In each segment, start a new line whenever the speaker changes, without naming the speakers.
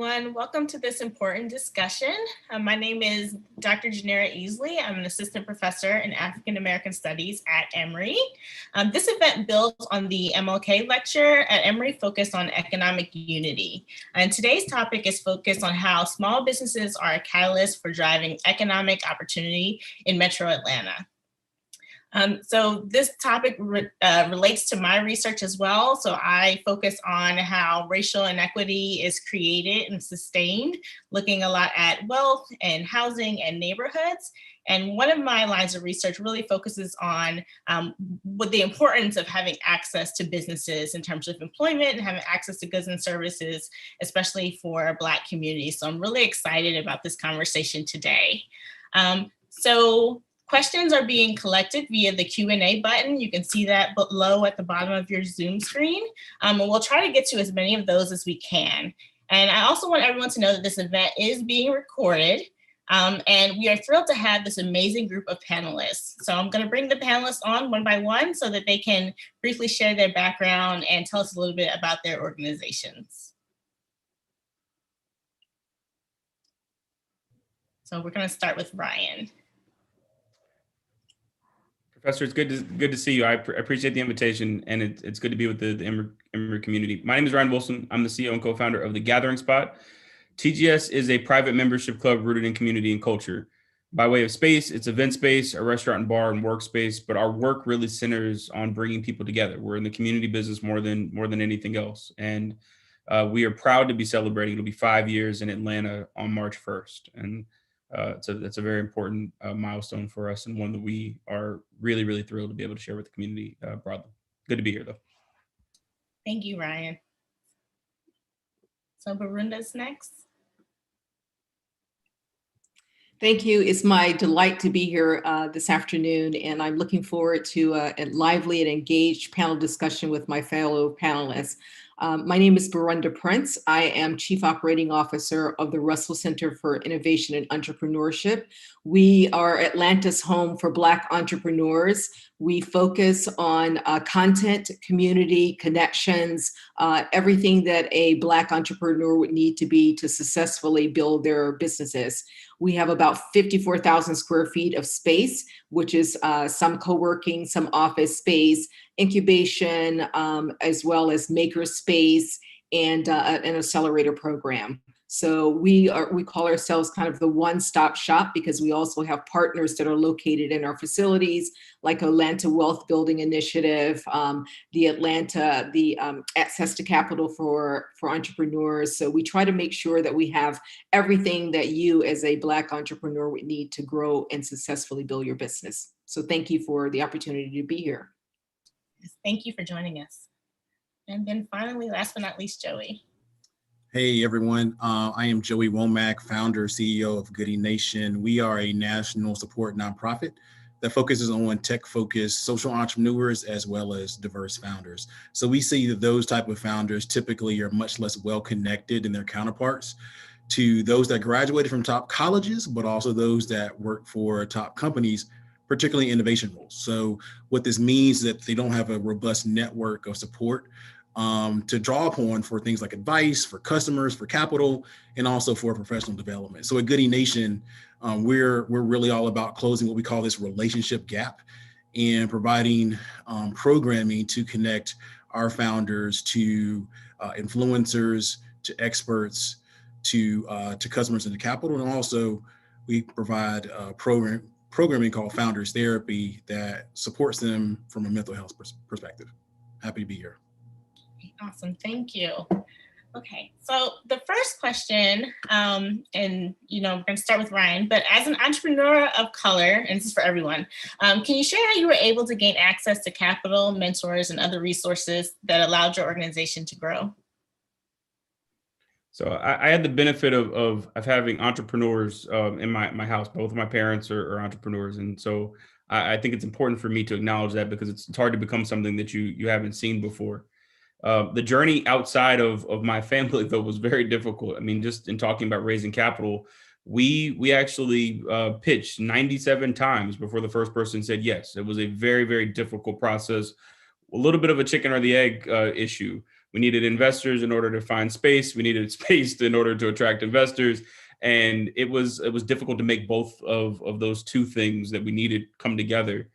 everyone. Welcome to this important discussion. My name is Dr. Janera Easley. I'm an assistant professor in African American Studies at Emory. This event builds on the MLK lecture at Emory focused on economic unity. And today's topic is focused on how small businesses are a catalyst for driving economic opportunity in Metro Atlanta. So this topic relates to my research as well. So I focus on how racial inequity is created and sustained, looking a lot at wealth and housing and neighborhoods. And one of my lines of research really focuses on what the importance of having access to businesses in terms of employment and having access to goods and services, especially for Black communities. So I'm really excited about this conversation today. Questions are being collected via the Q&A button. You can see that below at the bottom of your Zoom screen. And we'll try to get to as many of those as we can. And I also want everyone to know that this event is being recorded. And we are thrilled to have this amazing group of panelists. So I'm going to bring the panelists on one by one so that they can briefly share their background and tell us a little bit about their organizations. So we're going to start with Ryan.
Professor, it's good to see you. I appreciate the invitation, and it's good to be with the Emory community. My name is Ryan Wilson. I'm the CEO and co-founder of The Gathering Spot. TGS is a private membership club rooted in community and culture. By way of space, it's event space, a restaurant and bar and workspace, but our work really centers on bringing people together. We're in the community business more than anything else. And we are proud to be celebrating. It'll be 5 years in Atlanta on March 1st. And that's a very important milestone for us, and one that we are really, really thrilled to be able to share with the community broadly. Good to be here, though.
Thank you, Ryan. So Burunda's next.
Thank you. It's my delight to be here this afternoon, and I'm looking forward to a lively and engaged panel discussion with my fellow panelists. My name is Burunda Prince. I am Chief Operating Officer of the Russell Center for Innovation and Entrepreneurship. We are Atlanta's home for Black entrepreneurs. We focus on content, community, connections, everything that a Black entrepreneur would need to be to successfully build their businesses. We have about 54,000 square feet of space, which is some co-working, some office space, incubation, as well as maker space and an accelerator program. So we call ourselves kind of the one-stop shop, because we also have partners that are located in our facilities, like Atlanta Wealth Building Initiative, the Access to Capital for Entrepreneurs. So we try to make sure that we have everything that you as a Black entrepreneur would need to grow and successfully build your business. So thank you for the opportunity to be here.
Thank you for joining us. And then finally, last but not least, Joey.
Hey everyone, I am Joey Womack, founder, CEO of Goodie Nation. We are a national support nonprofit that focuses on tech-focused social entrepreneurs as well as diverse founders. So we see that those type of founders typically are much less well-connected than their counterparts to those that graduated from top colleges, but also those that work for top companies, particularly innovation roles. So what this means is that they don't have a robust network of support to draw upon for things like advice, for customers, for capital, and also for professional development. So at Goodie Nation, we're really all about closing what we call this relationship gap and providing programming to connect our founders to influencers, to experts, to customers and to capital. And also we provide programming called Founders Therapy that supports them from a mental health perspective. Happy to be here.
Awesome, thank you. Okay, so the first question, and we're gonna start with Ryan, but as an entrepreneur of color, and this is for everyone, can you share how you were able to gain access to capital, mentors, and other resources that allowed your organization to grow?
So I had the benefit of having entrepreneurs in my house. Both of my parents are entrepreneurs, and so I think it's important for me to acknowledge that, because it's hard to become something that you haven't seen before. The journey outside of my family, though, was very difficult. I mean, just in talking about raising capital, we actually pitched 97 times before the first person said yes. It was a very, very difficult process, a little bit of a chicken or the egg issue. We needed investors in order to find space. We needed space in order to attract investors. And it was difficult to make both of those two things that we needed come together.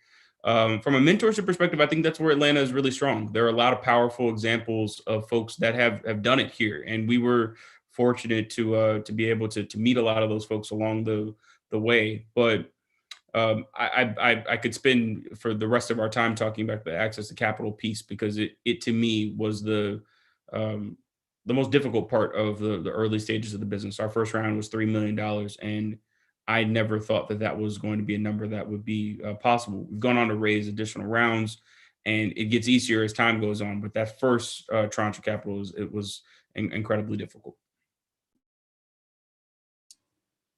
From a mentorship perspective, I think that's where Atlanta is really strong. There are a lot of powerful examples of folks that have done it here, and we were fortunate to be able to meet a lot of those folks along the way. But I could spend for the rest of our time talking about the access to capital piece, because it to me was um, the most difficult part of the early stages of the business. Our first round was $3 million, and I never thought that was going to be a number that would be possible. We've gone on to raise additional rounds, and it gets easier as time goes on. But that first tranche of capital was incredibly difficult.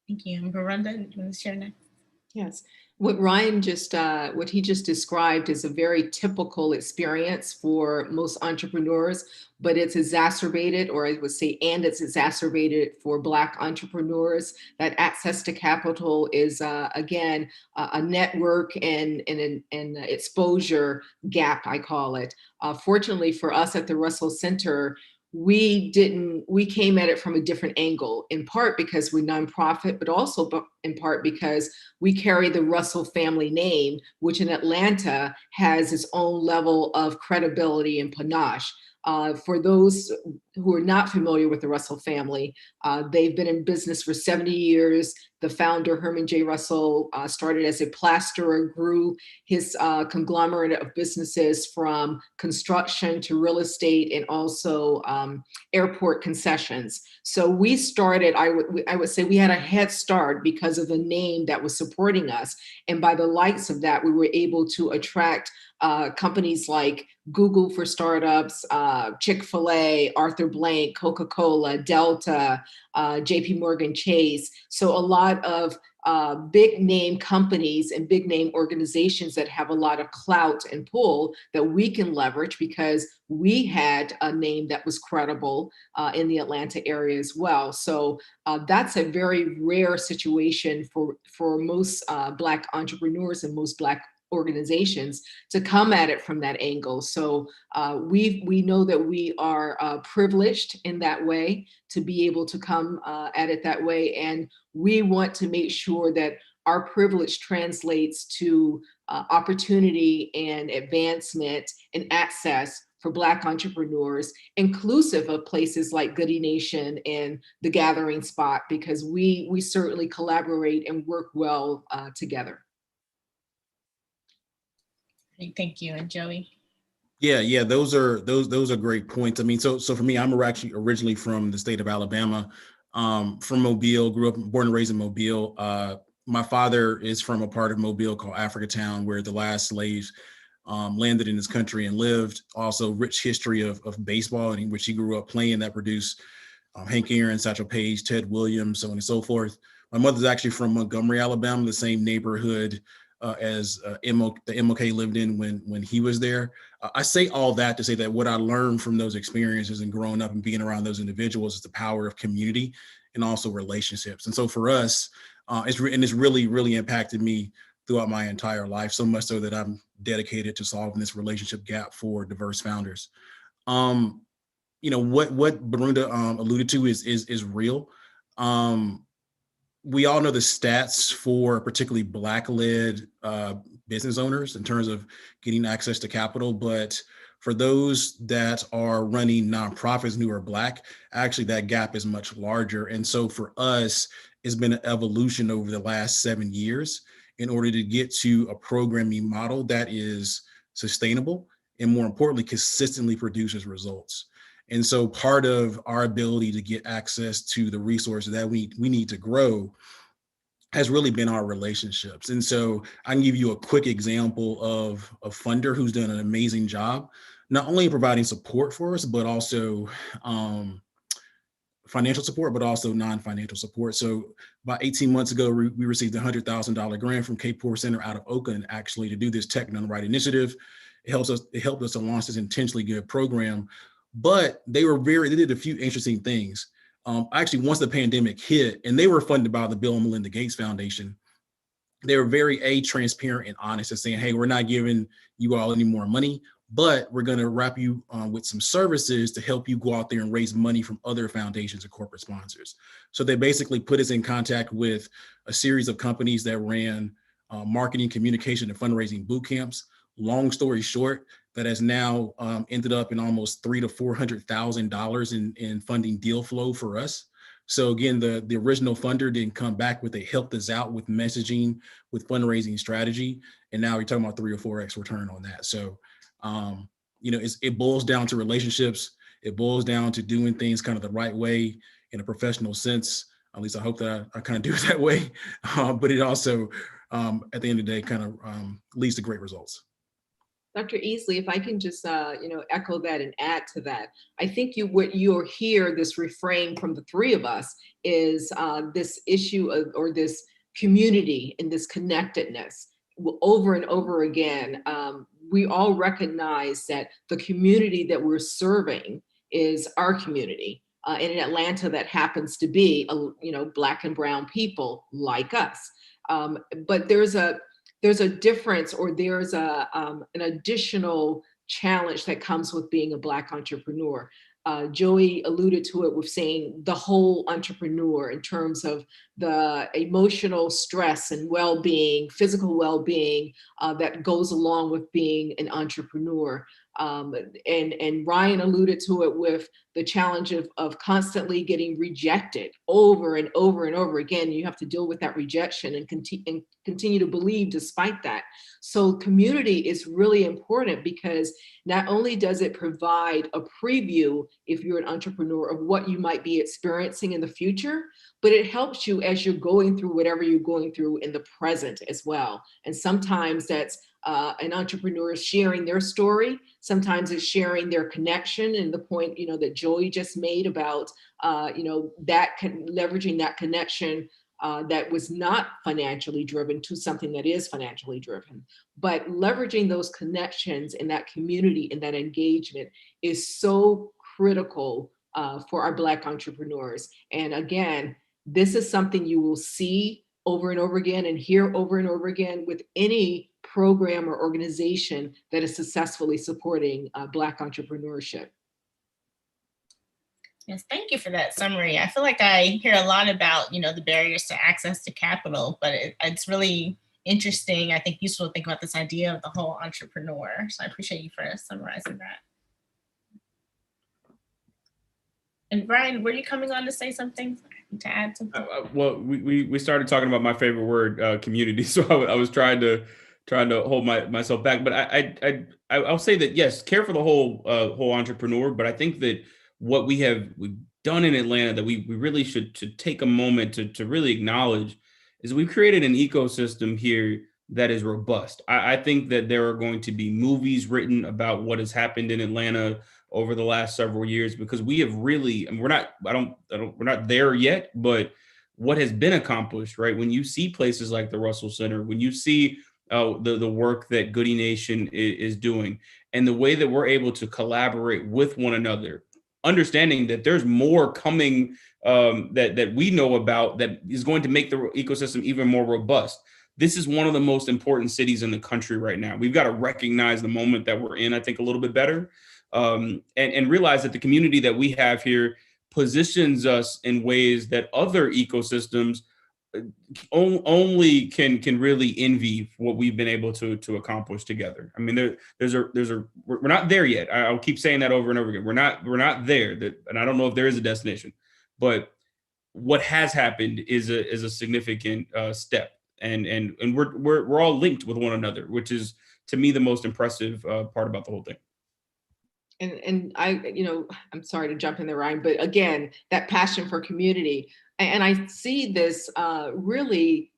Thank you. Burunda, do you want to share next?
Yes. What he just described is a very typical experience for most entrepreneurs, but it's exacerbated, or I would say, and it's exacerbated for Black entrepreneurs. That access to capital is, again, a network and an exposure gap, I call it. Fortunately for us at the Russell Center, we came at it from a different angle, in part because we're nonprofit, but also in part because we carry the Russell family name, which in Atlanta has its own level of credibility and panache. For those who are not familiar with the Russell family, they've been in business for 70 years. The founder, Herman J. Russell, started as a plasterer, grew his conglomerate of businesses from construction to real estate and also airport concessions. So we started, I would say we had a head start because of the name that was supporting us. And by the lights of that, we were able to attract companies like Google for startups, Chick-fil-A, Arthur Blank, Coca-Cola, Delta, JP Morgan Chase. So a lot of big name companies and big name organizations that have a lot of clout and pull that we can leverage because we had a name that was credible in the Atlanta area as well. So that's a very rare situation for most Black entrepreneurs and most Black organizations to come at it from that angle. So we know that we are privileged in that way to be able to come at it that way. And we want to make sure that our privilege translates to opportunity and advancement and access for Black entrepreneurs, inclusive of places like Goodie Nation and the Gathering Spot, because we certainly collaborate and work well together.
Thank you. And Joey?
Yeah, those are great points. I mean, so for me, I'm actually originally from the state of Alabama, from Mobile, born and raised in Mobile. My father is from a part of Mobile called Africatown, where the last slaves landed in this country and lived. Also, rich history of baseball, in which he grew up playing, that produced Hank Aaron, Satchel Paige, Ted Williams, so on and so forth. My mother's actually from Montgomery, Alabama, the same neighborhood as the MLK lived in when he was there. I say all that to say that what I learned from those experiences and growing up and being around those individuals is the power of community and also relationships. And so for us, it's really, really impacted me throughout my entire life, so much so that I'm dedicated to solving this relationship gap for diverse founders. You know, what Burunda alluded to is real. We all know the stats for particularly Black-led business owners in terms of getting access to capital, but for those that are running nonprofits who are Black, actually that gap is much larger. And so for us, it's been an evolution over the last 7 years in order to get to a programming model that is sustainable and, more importantly, consistently produces results. And so part of our ability to get access to the resources that we need to grow has really been our relationships. And so I can give you a quick example of a funder who's done an amazing job, not only providing support for us, but also financial support, but also non-financial support. So about 18 months ago, we received a $100,000 grant from Cape Poor Center out of Oakland, actually, to do this Tech and Underwrite initiative. It helped us to launch this intentionally good program. But they did a few interesting things. Actually, once the pandemic hit, and they were funded by the Bill and Melinda Gates Foundation, they were very transparent and honest in saying, hey, we're not giving you all any more money. but we're going to wrap you with some services to help you go out there and raise money from other foundations and corporate sponsors. So they basically put us in contact with a series of companies that ran marketing, communication, and fundraising boot camps. Long story short, that has now ended up in almost $300,000 to $400,000 in funding deal flow for us. So again, the original funder didn't come back, but they helped us out with messaging, with fundraising strategy, and now you're talking about 3 or 4x return on that. So it boils down to relationships. It boils down to doing things kind of the right way in a professional sense. At least I hope that I kind of do it that way. But it also, at the end of the day, kind of leads to great results.
Dr. Easley, if I can just echo that and add to that, I think what you'll hear, this refrain from the three of us, is this issue of, or this community and this connectedness. Over and over again, we all recognize that the community that we're serving is our community. And in Atlanta, that happens to be, Black and brown people like us. But there's a difference, or there's an additional challenge that comes with being a Black entrepreneur. Joey alluded to it with saying the whole entrepreneur, in terms of the emotional stress and well-being, physical well-being that goes along with being an entrepreneur. And Ryan alluded to it with the challenge of constantly getting rejected over and over and over again. You have to deal with that rejection and continue to believe despite that. So community is really important, because not only does it provide a preview, if you're an entrepreneur, of what you might be experiencing in the future, but it helps you as you're going through whatever you're going through in the present as well. And sometimes that's an entrepreneur sharing their story. Sometimes it's sharing their connection, and the point, that Joey just made about, leveraging that connection that was not financially driven to something that is financially driven. But leveraging those connections in that community and that engagement is so critical for our Black entrepreneurs. And again, this is something you will see over and over again and hear over and over again with any program or organization that is successfully supporting Black entrepreneurship.
Yes, thank you for that summary. I feel like I hear a lot about, the barriers to access to capital, but it's really interesting, I think, useful to think about this idea of the whole entrepreneur. So I appreciate you for summarizing that. And Brian, were you coming on to say something, to add something?
Well, we started talking about my favorite word, community. So I was trying to hold myself back, but I'll say that yes, care for the whole entrepreneur. But I think that what we've done in Atlanta that we really should take a moment to really acknowledge is we've created an ecosystem here that is robust. I think that there are going to be movies written about what has happened in Atlanta over the last several years, because we have really, and we're not there yet, but what has been accomplished, right? When you see places like the Russell Center, when you see the work that Goodie Nation is doing, and the way that we're able to collaborate with one another, understanding that there's more coming that we know about that is going to make the ecosystem even more robust. This is one of the most important cities in the country right now. We've got to recognize the moment that we're in, I think, a little bit better, and realize that the community that we have here positions us in ways that other ecosystems only can really envy what we've been able to accomplish together. I mean, we're not there yet. I'll keep saying that over and over again. We're not there, and I don't know if there is a destination, but what has happened is a significant step, and we're all linked with one another, which is, to me, the most impressive part about the whole thing.
And I'm sorry to jump in there, Ryan, but again, that passion for community. And I see this really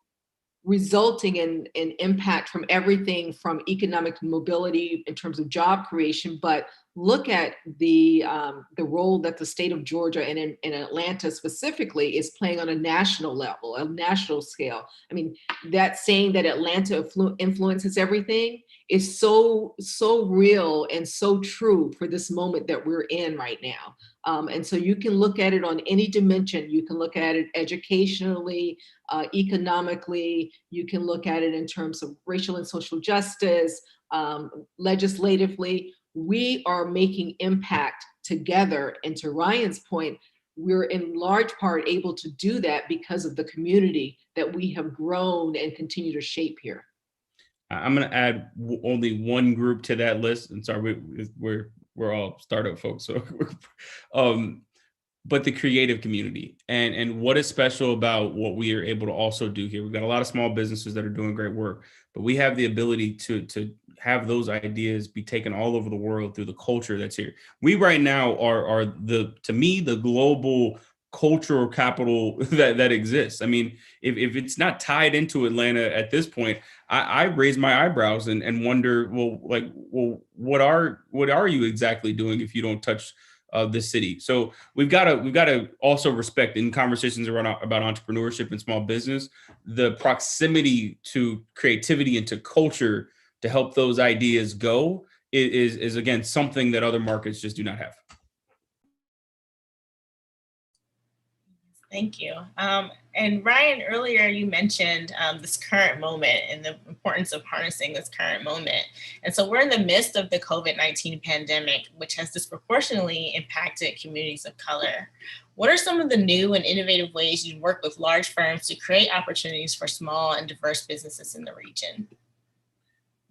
resulting in impact from everything from economic mobility in terms of job creation, but look at the role that the state of Georgia and in Atlanta specifically is playing on a national level, a national scale. I mean, that saying that Atlanta influences everything is so real and so true for this moment that we're in right now. And so you can look at it on any dimension. You can look at it educationally, economically. You can look at it in terms of racial and social justice, legislatively. we are making impact together. And to Ryan's point, we're in large part able to do that because of the community that we have grown and continue to shape here.
I'm going to add only one group to that list. And sorry, we're all startup folks. So, but the creative community and what is special about what we are able to also do here. We've got a lot of small businesses that are doing great work, but we have the ability to have those ideas be taken all over the world through the culture that's here. We right now are to me, the global cultural capital that exists. I mean, if it's not tied into Atlanta at this point, I raise my eyebrows and wonder, what are you exactly doing if you don't touch the city? So we've got to also respect in conversations about entrepreneurship and small business, the proximity to creativity and to culture to help those ideas go is again something that other markets just do not have.
Thank you. And Ryan, earlier you mentioned this current moment and the importance of harnessing this current moment. And so we're in the midst of the COVID-19 pandemic, which has disproportionately impacted communities of color. What are some of the new and innovative ways you work with large firms to create opportunities for small and diverse businesses in the region?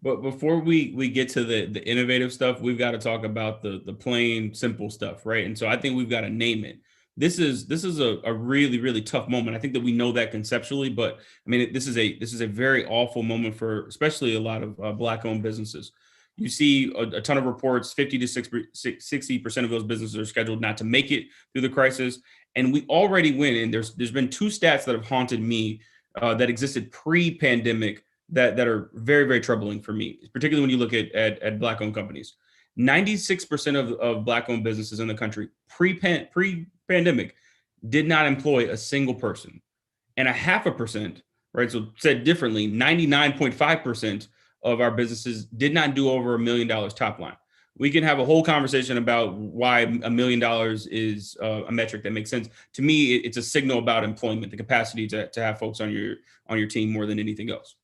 But before we get to the innovative stuff, we've got to talk about the plain simple stuff, right? And so I think we've got to name it. This is a really, really tough moment. I think that we know that conceptually, but I mean, this is a very awful moment for especially a lot of Black-owned businesses. You see a ton of reports, 50 to 60% of those businesses are scheduled not to make it through the crisis. And we already went, and there's been two stats that have haunted me that existed pre-pandemic that are very, very troubling for me, particularly when you look at Black-owned companies. 96% of Black-owned businesses in the country pre-pandemic did not employ a single person, and 0.5%, right? So said differently, 99.5% of our businesses did not do over $1 million top line. We can have a whole conversation about why $1 million is a metric that makes sense. To me, it's a signal about employment, the capacity to have folks on your team more than anything else.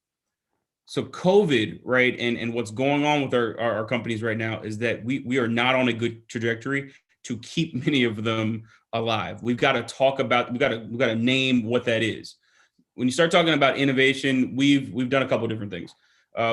So COVID, right, and what's going on with our companies right now is that we are not on a good trajectory to keep many of them alive. We've got to talk about, we've got to name what that is. When you start talking about innovation, we've done a couple of different things.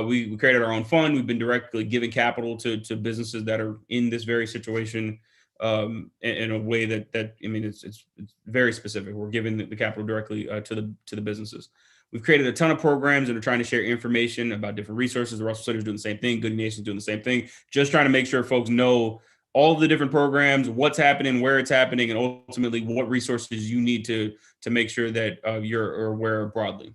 We created our own fund. We've been directly giving capital to businesses that are in this very situation in a way that I mean, it's very specific. We're giving the capital directly to the businesses. We've created a ton of programs and are trying to share information about different resources. The Russell Center is doing the same thing. Goodie Nation is doing the same thing. Just trying to make sure folks know all of the different programs, what's happening, where it's happening, and ultimately what resources you need to make sure that you're aware broadly.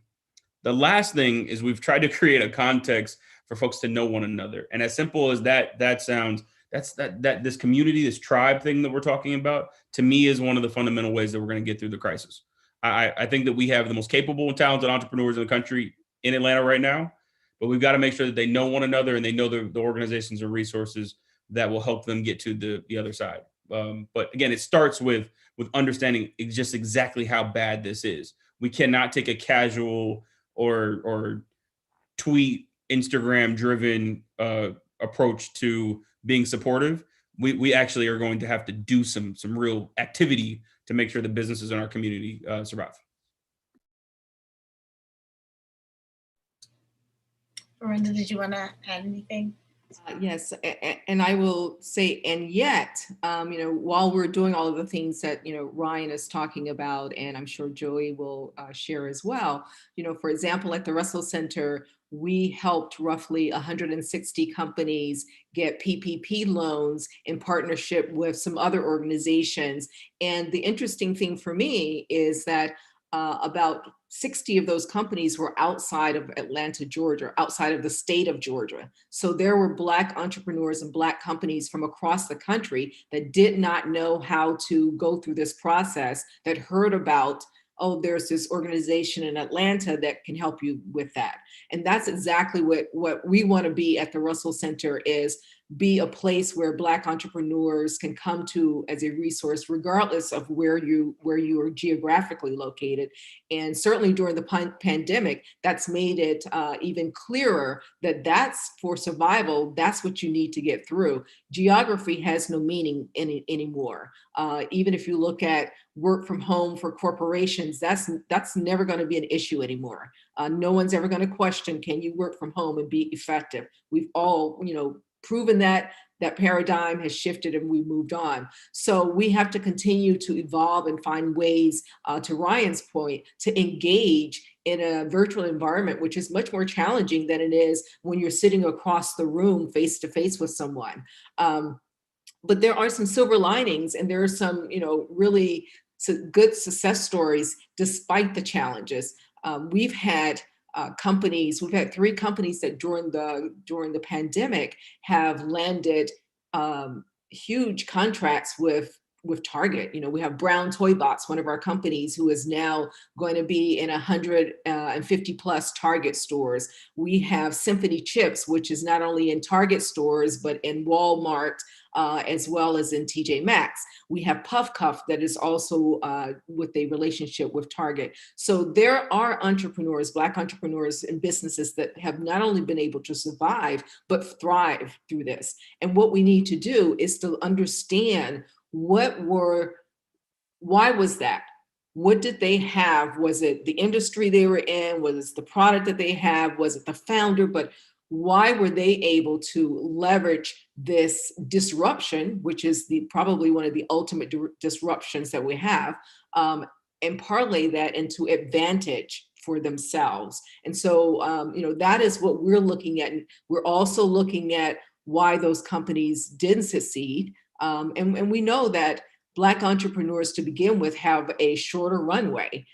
The last thing is we've tried to create a context for folks to know one another. And as simple as that sounds, that this community, this tribe thing that we're talking about, to me is one of the fundamental ways that we're going to get through the crisis. I think that we have the most capable and talented entrepreneurs in the country in Atlanta right now, but we've got to make sure that they know one another and they know the organizations and resources that will help them get to the other side. But again, it starts with understanding just exactly how bad this is. We cannot take a casual or tweet, Instagram driven approach to being supportive. We actually are going to have to do some real activity to make sure the businesses in our community survive.
Burunda, did you want to add anything?
Yes, and I will say, and yet, while we're doing all of the things that, Ryan is talking about, and I'm sure Joey will share as well, for example, at the Russell Center, we helped roughly 160 companies get PPP loans in partnership with some other organizations. And the interesting thing for me is that about 60 of those companies were outside of Atlanta, Georgia, outside of the state of Georgia. So there were Black entrepreneurs and Black companies from across the country that did not know how to go through this process, that heard about, oh, there's this organization in Atlanta that can help you with that. And that's exactly what we want to be at the Russell Center, is be a place where Black entrepreneurs can come to as a resource, regardless of where you are geographically located. And certainly during the pandemic, that's made it even clearer that that's for survival. That's what you need to get through. Geography has no meaning anymore. Even if you look at work from home for corporations, that's never going to be an issue anymore. No one's ever going to question, can you work from home and be effective? We've all, proven that paradigm has shifted and we moved on. So we have to continue to evolve and find ways, to Ryan's point, to engage in a virtual environment, which is much more challenging than it is when you're sitting across the room face to face with someone. But there are some silver linings, and there are some, really good success stories despite the challenges. We've had we've had 3 companies that during the pandemic have landed huge contracts with Target. We have Brown Toy Box, one of our companies, who is now going to be in 150 plus Target stores. We have Symphony Chips, which is not only in Target stores, but in Walmart, as well as in TJ Maxx. We have Puff Cuff that is also with a relationship with Target. So there are entrepreneurs, Black entrepreneurs and businesses that have not only been able to survive, but thrive through this. And what we need to do is to understand why was that? What did they have? Was it the industry they were in? Was it the product that they have? Was it the founder? But why were they able to leverage this disruption, which is probably one of the ultimate disruptions that we have, and parlay that into advantage for themselves? And so, that is what we're looking at. And we're also looking at why those companies didn't succeed. And we know that Black entrepreneurs to begin with have a shorter runway.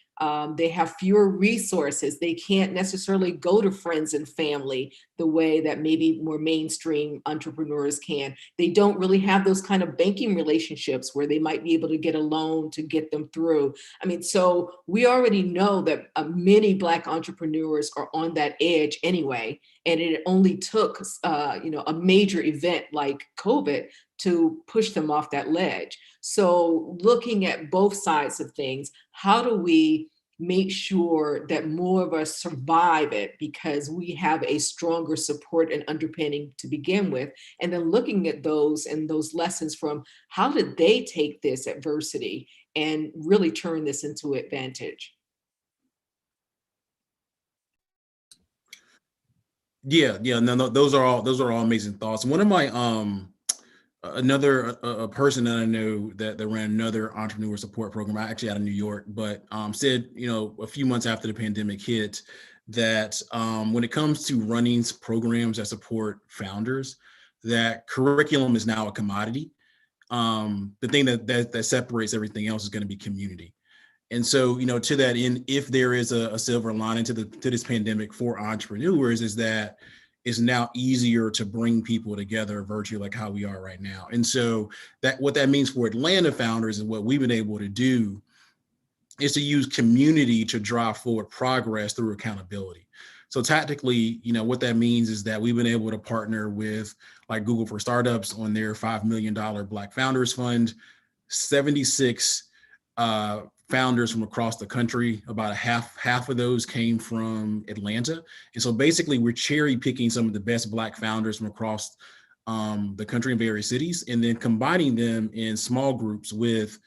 They have fewer resources. They can't necessarily go to friends and family the way that maybe more mainstream entrepreneurs can. They don't really have those kind of banking relationships where they might be able to get a loan to get them through. So we already know that many Black entrepreneurs are on that edge anyway. And it only took, a major event like COVID to push them off that ledge. So looking at both sides of things, how do we make sure that more of us survive it because we have a stronger support and underpinning to begin with? And then looking at those lessons from how did they take this adversity and really turn this into advantage?
Yeah, no, those are all amazing thoughts. One of my another person that I know that ran another entrepreneur support program, actually out of New York, but said, a few months after the pandemic hit, that when it comes to running programs that support founders, that curriculum is now a commodity. The thing that separates everything else is going to be community. And so, to that end, if there is a silver lining to this pandemic for entrepreneurs, is that it's now easier to bring people together virtually, like how we are right now. And so what that means for Atlanta founders and what we've been able to do is to use community to drive forward progress through accountability. So tactically, what that means is that we've been able to partner with like Google for Startups on their $5 million Black Founders Fund, 76 founders from across the country. About half of those came from Atlanta. And so basically we're cherry picking some of the best Black founders from across the country in various cities, and then combining them in small groups with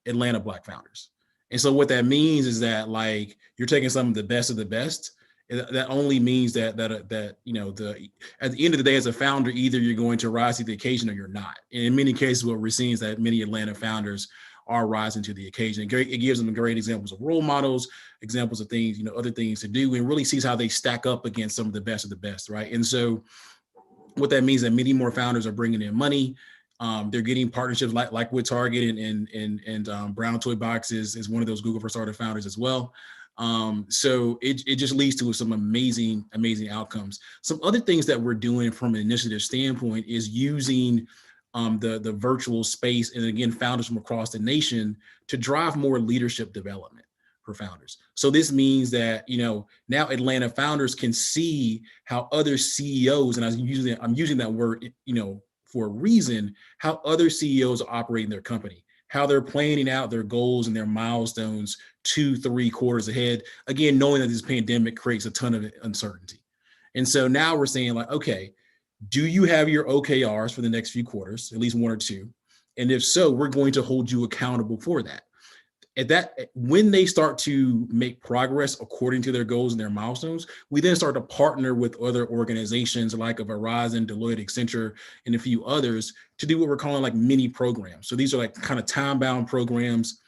Atlanta Black founders. And so what that means is that like you're taking some of the best. That only means that at the end of the day, as a founder, either you're going to rise to the occasion or you're not. And in many cases, what we're seeing is that many Atlanta founders are rising to the occasion. It gives them great examples of role models, examples of things, other things to do, and really sees how they stack up against some of the best of the best, right? And so what that means is that many more founders are bringing in money. They're getting partnerships like with Target and Brown Toy Box is one of those Google for Starter founders as well. So it just leads to some amazing outcomes. Some other things that we're doing from an initiative standpoint is using the virtual space, and again, founders from across the nation to drive more leadership development, per founders. So this means that, now Atlanta founders can see how other CEOs, and I'm using that word, for a reason, how other CEOs are operating their company, how they're planning out their goals and their milestones 2-3 quarters ahead. Again, knowing that this pandemic creates a ton of uncertainty. And so now we're saying like, okay, do you have your OKRs for the next few quarters, at least 1 or 2? And if so, we're going to hold you accountable for that. When they start to make progress according to their goals and their milestones, we then start to partner with other organizations like a Verizon, Deloitte, Accenture, and a few others to do what we're calling like mini programs. So these are like kind of time-bound programs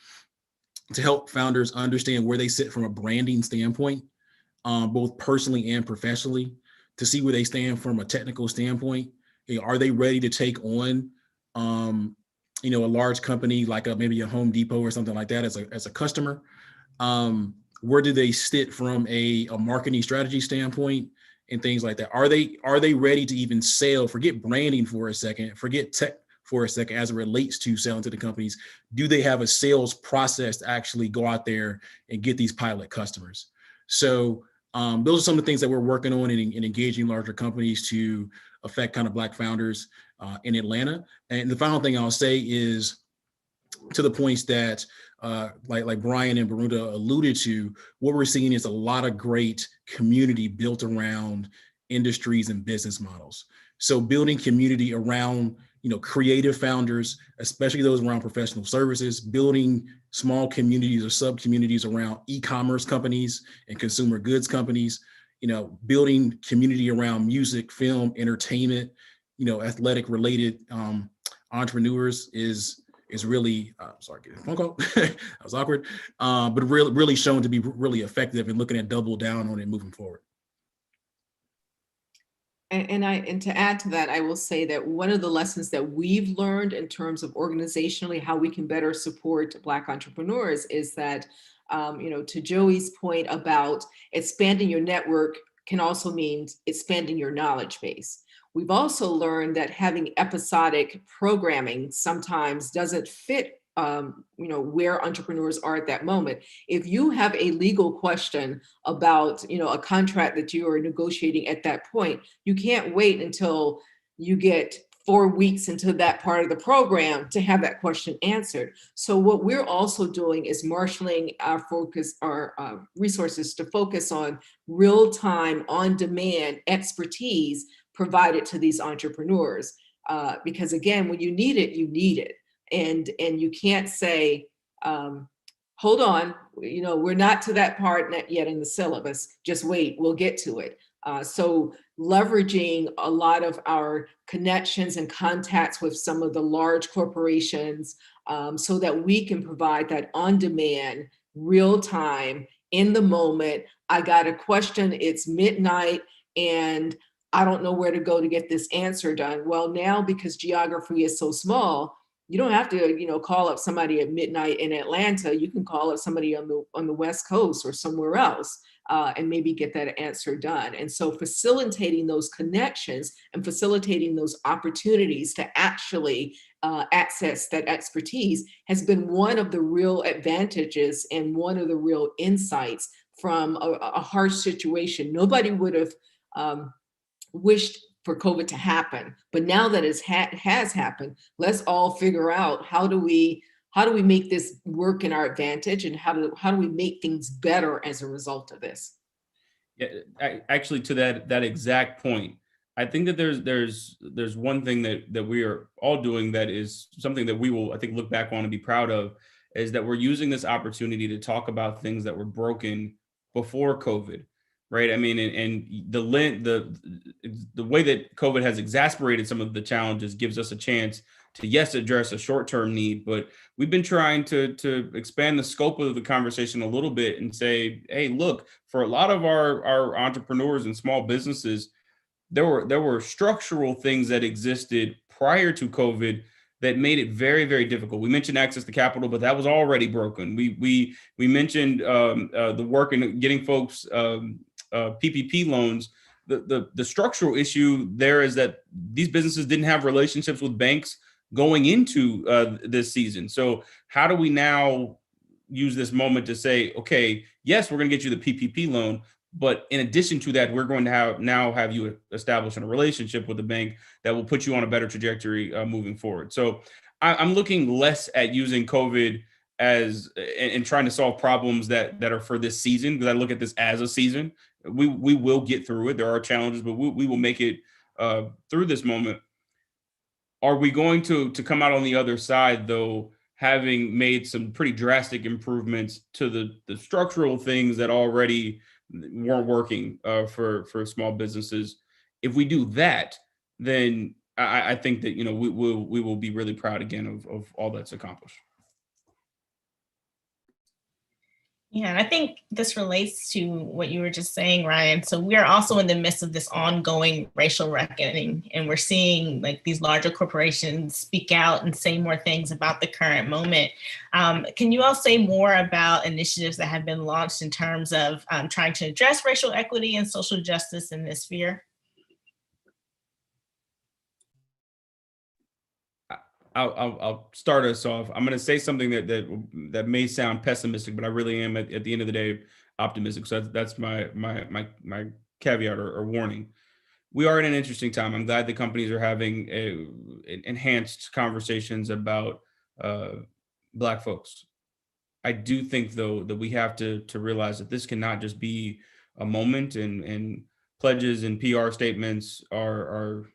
to help founders understand where they sit from a branding standpoint, both personally and professionally, to see where they stand from a technical standpoint. Are they ready to take on a large company like maybe a Home Depot or something like that as a customer? Where do they sit from a marketing strategy standpoint and things like that? Are they ready to even sell? Forget branding for a second, forget tech for a second as it relates to selling to the companies. Do they have a sales process to actually go out there and get these pilot customers? So those are some of the things that we're working on in engaging larger companies to affect kind of Black founders in Atlanta. And the final thing I'll say is, to the points that like Brian and Burunda alluded to, what we're seeing is a lot of great community built around industries and business models. So building community around creative founders, especially those around professional services, building small communities or sub-communities around e-commerce companies and consumer goods companies, building community around music, film, entertainment, athletic related entrepreneurs is really, sorry, getting a phone call. That was awkward, but really shown to be really effective in looking at double down on it moving forward.
And to add to that, I will say that one of the lessons that we've learned in terms of organizationally how we can better support Black entrepreneurs is that, to Joey's point about expanding your network can also mean expanding your knowledge base. We've also learned that having episodic programming sometimes doesn't fit where entrepreneurs are at that moment. If you have a legal question about, a contract that you are negotiating at that point, you can't wait until you get 4 weeks into that part of the program to have that question answered. So what we're also doing is marshaling our resources to focus on real-time, on-demand expertise provided to these entrepreneurs. Because again, when you need it, you need it. And you can't say, hold on, we're not to that part yet in the syllabus, just wait, we'll get to it. So leveraging a lot of our connections and contacts with some of the large corporations so that we can provide that on-demand, real-time, in the moment. I got a question, it's midnight, and I don't know where to go to get this answer done. Well, now because geography is so small, you don't have to, call up somebody at midnight in Atlanta. You can call up somebody on the West Coast or somewhere else and maybe get that answer done. And so facilitating those connections and facilitating those opportunities to actually access that expertise has been one of the real advantages and one of the real insights from a harsh situation. Nobody would have wished for COVID to happen, but now that it has happened, let's all figure out how do we make this work in our advantage, and how do we make things better as a result of this?
Yeah, actually, to that exact point, I think that there's one thing that we are all doing that is something that we will, I think, look back on and be proud of, is that we're using this opportunity to talk about things that were broken before COVID. Right. I mean, and the way that COVID has exacerbated some of the challenges gives us a chance to, yes, address a short-term need, but we've been trying to expand the scope of the conversation a little bit and say, hey, look, for a lot of our entrepreneurs and small businesses, there were structural things that existed prior to COVID that made it very, very difficult. We mentioned access to capital, but that was already broken. We mentioned the work in getting folks PPP loans. The structural issue there is that these businesses didn't have relationships with banks going into this season. So how do we now use this moment to say, okay, yes, we're going to get you the PPP loan, but in addition to that, we're going to have you establish a relationship with the bank that will put you on a better trajectory moving forward. So I'm looking less at using COVID as and trying to solve problems that are for this season, because I look at this as a season. We will get through it. There are challenges, but we will make it through this moment. Are we going to come out on the other side, though, having made some pretty drastic improvements to the structural things that already weren't working for small businesses? If we do that, then I think that we will be really proud again of all that's accomplished.
Yeah, and I think this relates to what you were just saying, Ryan. So we are also in the midst of this ongoing racial reckoning, and we're seeing like these larger corporations speak out and say more things about the current moment. Can you all say more about initiatives that have been launched in terms of trying to address racial equity and social justice in this sphere?
I'll start us off. I'm going to say something that may sound pessimistic, but I really am at the end of the day optimistic. So that's my caveat or warning. We are in an interesting time. I'm glad the companies are having enhanced conversations about Black folks. I do think, though, that we have to realize that this cannot just be a moment, and pledges and PR statements are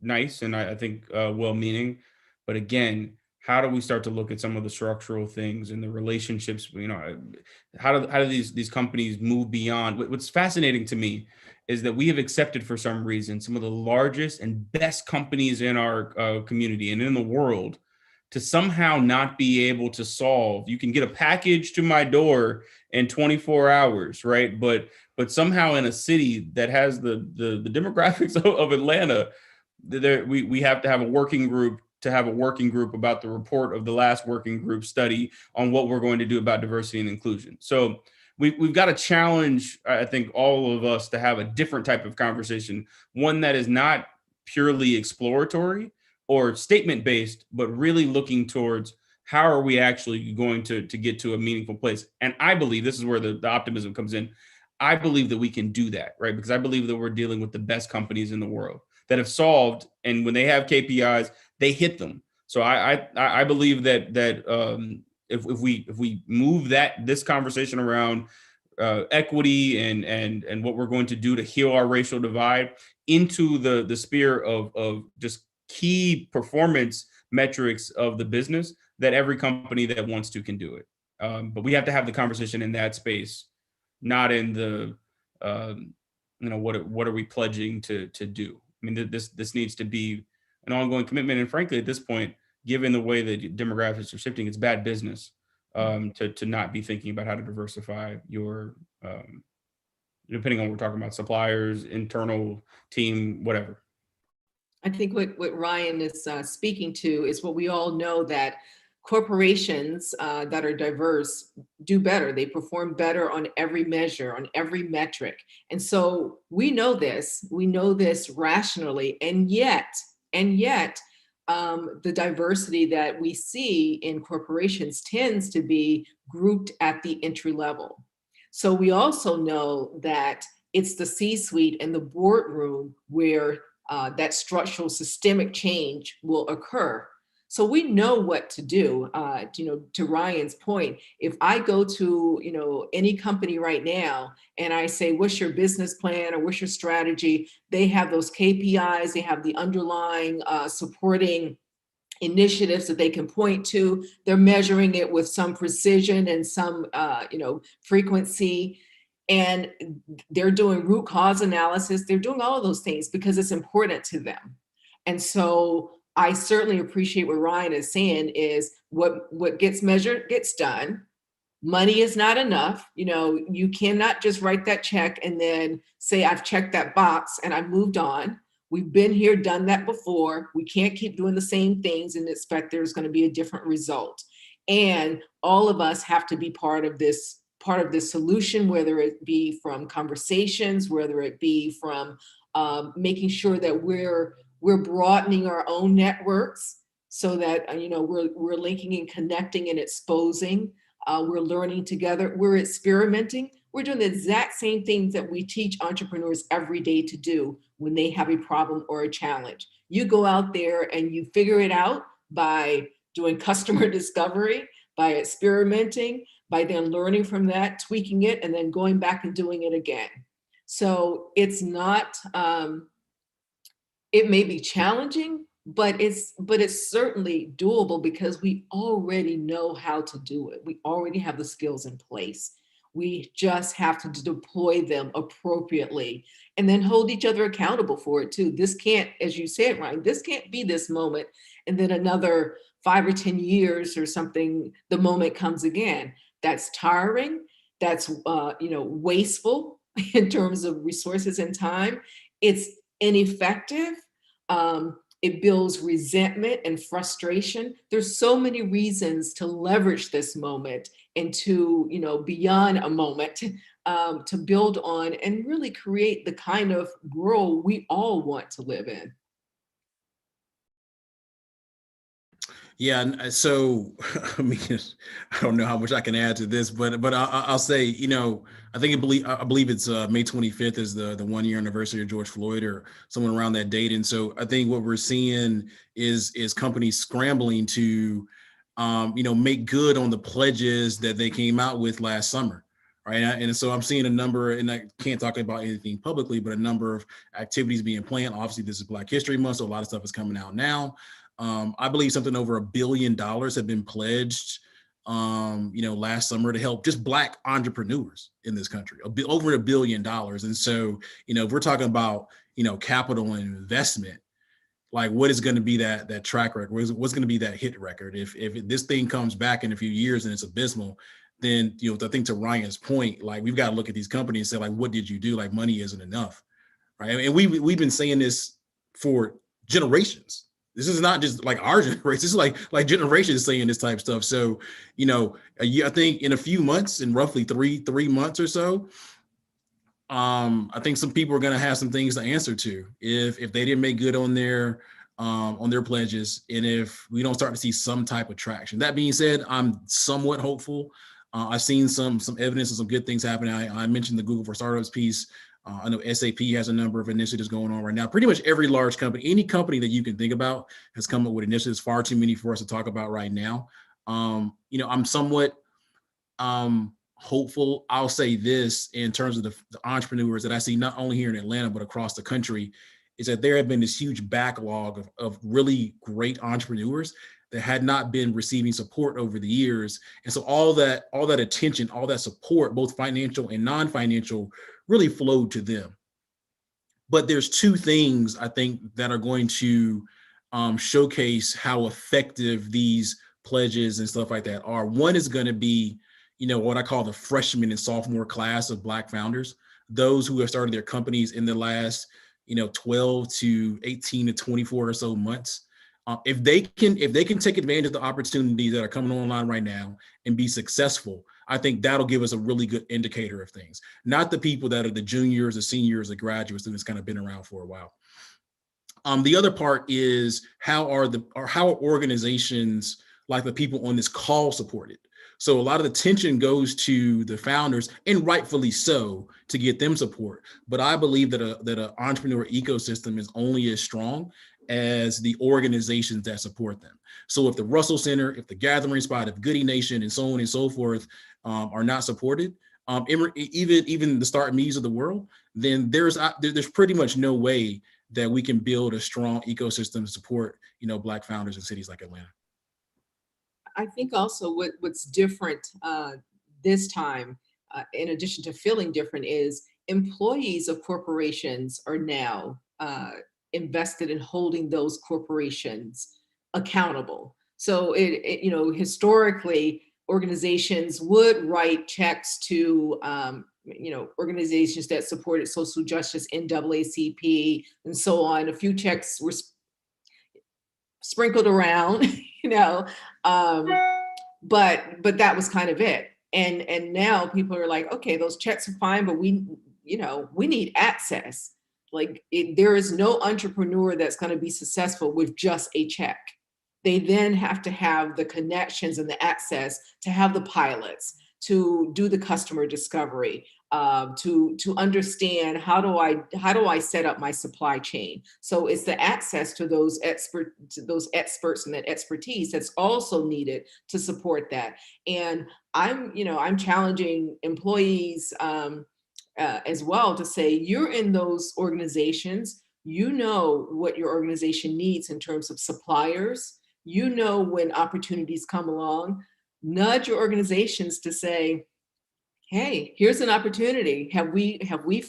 nice and I think well-meaning, but again, how do we start to look at some of the structural things and the relationships? How do these companies move beyond? What's fascinating to me is that we have accepted, for some reason, some of the largest and best companies in our community and in the world to somehow not be able to solve. You can get a package to my door in 24 hours, right? But somehow in a city that has the demographics of Atlanta, we have to have a working group about the report of the last working group study on what we're going to do about diversity and inclusion. So we've got to challenge, I think, all of us to have a different type of conversation, one that is not purely exploratory or statement based, but really looking towards how are we actually going to get to a meaningful place. And I believe this is where the optimism comes in. I believe that we can do that, right? Because I believe that we're dealing with the best companies in the world that have solved, and when they have KPIs, they hit them. So I believe that if we move this conversation around equity and what we're going to do to heal our racial divide into the sphere of just key performance metrics of the business, that every company that wants to can do it. But we have to have the conversation in that space, not in the what are we pledging to do. I mean, this needs to be an ongoing commitment. And frankly, at this point, given the way that demographics are shifting, it's bad business to not be thinking about how to diversify your, depending on what we're talking about, suppliers, internal team, whatever.
I think what Ryan is speaking to is what we all know, that corporations that are diverse do better. They perform better on every measure, on every metric. And so we know this rationally, and yet the diversity that we see in corporations tends to be grouped at the entry level. So we also know that it's the C-suite and the boardroom where that structural systemic change will occur. So we know what to do. To Ryan's point, if I go to any company right now and I say, what's your business plan or what's your strategy? They have those KPIs, they have the underlying supporting initiatives that they can point to. They're measuring it with some precision and some frequency. And they're doing root cause analysis. They're doing all of those things because it's important to them. And so I certainly appreciate what Ryan is saying is what gets measured gets done. Money is not enough. You cannot just write that check and then say, I've checked that box and I moved on. We've been here, done that before. We can't keep doing the same things and expect there's going to be a different result. And all of us have to be part of this solution, whether it be from conversations, whether it be from making sure that we're broadening our own networks so that, we're linking and connecting and exposing. We're learning together. We're experimenting. We're doing the exact same things that we teach entrepreneurs every day to do when they have a problem or a challenge. You go out there and you figure it out by doing customer discovery, by experimenting, by then learning from that, tweaking it, and then going back and doing it again. So it's not, it may be challenging, but it's certainly doable because we already know how to do it. We already have the skills in place. We just have to deploy them appropriately and then hold each other accountable for it too. This can't, as you said, Ryan, this can't be this moment and then another 5 or 10 years or something, the moment comes again. That's tiring. That's wasteful in terms of resources and time. It's ineffective. It builds resentment and frustration. There's so many reasons to leverage this moment into, beyond a moment, to build on and really create the kind of world we all want to live in.
Yeah, and so I mean, I don't know how much I can add to this, but I'll say, I believe it's May 25th is the 1 year anniversary of George Floyd or someone around that date, and so I think what we're seeing is companies scrambling to, make good on the pledges that they came out with last summer. Right. And so I'm seeing a number, and I can't talk about anything publicly, but a number of activities being planned. Obviously, this is Black History Month, so a lot of stuff is coming out now. I believe something over $1 billion have been pledged, last summer to help just Black entrepreneurs in this country, over $1 billion. And so, if we're talking about, capital and investment, like what is going to be that track record? What's going to be that hit record? If this thing comes back in a few years and it's abysmal, then, I think to Ryan's point, like we've got to look at these companies and say, like, what did you do? Like money isn't enough, right? And we've been saying this for generations. This is not just like our generation. This is like generations saying this type of stuff. So, I think in a few months, in roughly three months or so, I think some people are going to have some things to answer to if they didn't make good on their pledges, and if we don't start to see some type of traction. That being said, I'm somewhat hopeful. I've seen some evidence of some good things happening. I mentioned the Google for Startups piece. I know SAP has a number of initiatives going on right now. Pretty much every large company, any company that you can think about has come up with initiatives, far too many for us to talk about right now. I'm somewhat hopeful. I'll say this in terms of the entrepreneurs that I see not only here in Atlanta, but across the country, is that there have been this huge backlog of really great entrepreneurs that had not been receiving support over the years. And so all that attention, all that support, both financial and non-financial, really flowed to them. But there's two things I think that are going to showcase how effective these pledges and stuff like that are. One is going to be, what I call the freshman and sophomore class of Black founders, those who have started their companies in the last, 12 to 18 to 24 or so months. If they can take advantage of the opportunities that are coming online right now and be successful, I think that'll give us a really good indicator of things. Not the people that are the juniors, the seniors, the graduate students kind of been around for a while. The other part is how are organizations like the people on this call supported? So a lot of the attention goes to the founders, and rightfully so, to get them support. But I believe that an entrepreneur ecosystem is only as strong as the organizations that support them. So if the Russell Center, if the Gathering Spot, if Goodie Nation, and so on and so forth are not supported, even the Start Me's of the world, then there's pretty much no way that we can build a strong ecosystem to support, Black founders in cities like Atlanta.
I think also what's different this time, in addition to feeling different, is employees of corporations are now invested in holding those corporations accountable. So historically, organizations would write checks to organizations that supported social justice, NAACP, and so on. A few checks were sprinkled around, but that was kind of it. And now people are like, okay, those checks are fine, but we need access. Like there is no entrepreneur that's going to be successful with just a check. they then have to have the connections and the access to have the pilots, to do the customer discovery, to understand how do I set up my supply chain. So it's the access to those experts and that expertise that's also needed to support that. And I'm challenging employees as well to say, you're in those organizations, you know what your organization needs in terms of suppliers, you know when opportunities come along, nudge your organizations to say, hey, here's an opportunity. Have we have we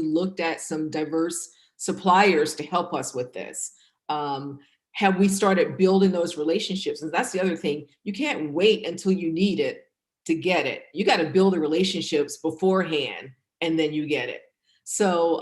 looked at some diverse suppliers to help us with this? Have we started building those relationships? And that's the other thing. You can't wait until you need it to get it. You got to build the relationships beforehand, and then you get it. So,